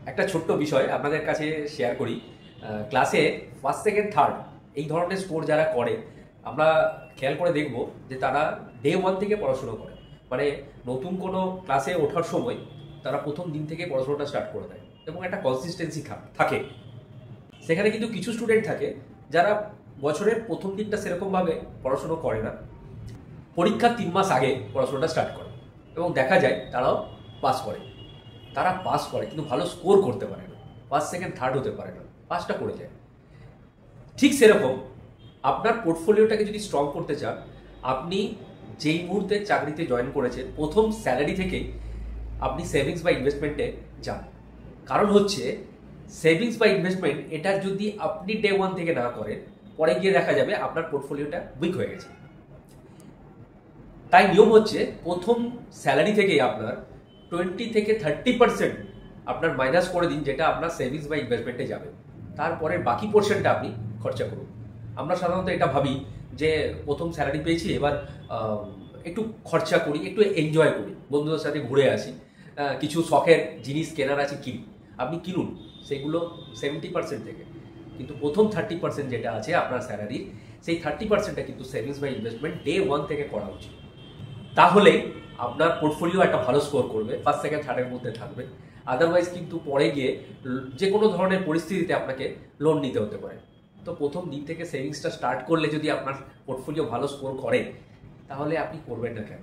একটা ছোট্ট বিষয় আপনাদের কাছে শেয়ার করি। ক্লাসে ফার্স্ট সেকেন্ড থার্ড এই ধরনের স্কোর যারা করে আমরা খেয়াল করে দেখব যে তারা ডে ওয়ান থেকে পড়াশুনো করে, মানে নতুন কোনো ক্লাসে ওঠার সময় তারা প্রথম দিন থেকে পড়াশোনাটা স্টার্ট করে দেয় এবং একটা কনসিস্টেন্সি থাকে। সেখানে কিন্তু কিছু স্টুডেন্ট থাকে যারা বছরের প্রথম দিনটা সেরকমভাবে পড়াশুনো করে না, পরীক্ষার 3 মাস আগে পড়াশোনাটা স্টার্ট করে এবং দেখা যায় তারাও পাস করে। তারা পাস করে কিন্তু ভালো স্কোর করতে পারে না, ফার্স্ট সেকেন্ড থার্ড হতে পারে না, পাসটা করে যায়। ঠিক সেরকম আপনার পোর্টফোলিওটাকে যদি স্ট্রং করতে চান, আপনি যেই মুহূর্তে চাকরিতে জয়েন করেছেন প্রথম স্যালারি থেকেই আপনি সেভিংস বা ইনভেস্টমেন্টে যান। কারণ হচ্ছে সেভিংস বা ইনভেস্টমেন্ট এটা যদি আপনি ডে ওয়ান থেকে না করেন, পরে গিয়ে দেখা যাবে আপনার পোর্টফোলিওটা উইক হয়ে গেছে। তাই নিয়ম হচ্ছে প্রথম স্যালারি থেকেই আপনার 20 থেকে 30% আপনার মাইনাস করে দিন, যেটা আপনার সেভিংস বা ইনভেস্টমেন্টে যাবে। তারপরে বাকি পোর্শনটা আপনি খরচা করুন। আমরা সাধারণত এটা ভাবি যে প্রথম স্যালারি পেয়েছি, এবার একটু খরচা করি, একটু এনজয় করি, বন্ধুদের সাথে ঘুরে আসি, কিছু শখের জিনিস কেনার আছে কিনি। আপনি কিনুন সেগুলো 70% থেকে, কিন্তু প্রথম 30% যেটা আছে আপনার স্যালারির, সেই 30%টা কিন্তু সেভিংস বা ইনভেস্টমেন্ট ডে ওয়ান থেকে করা উচিত। তাহলে আপনার পোর্টফোলিও একটা ভালো স্কোর করবে, ফার্স্ট সেকেন্ড থার্ডের মধ্যে থাকবে। আদারওয়াইজ কিন্তু পরে গিয়ে যে কোনো ধরনের পরিস্থিতিতে আপনাকে লোন নিতে হতে পারে। তো প্রথম দিন থেকে সেভিংসটা স্টার্ট করলে যদি আপনার পোর্টফোলিও ভালো স্কোর করে, তাহলে আপনি করবেন না কেন?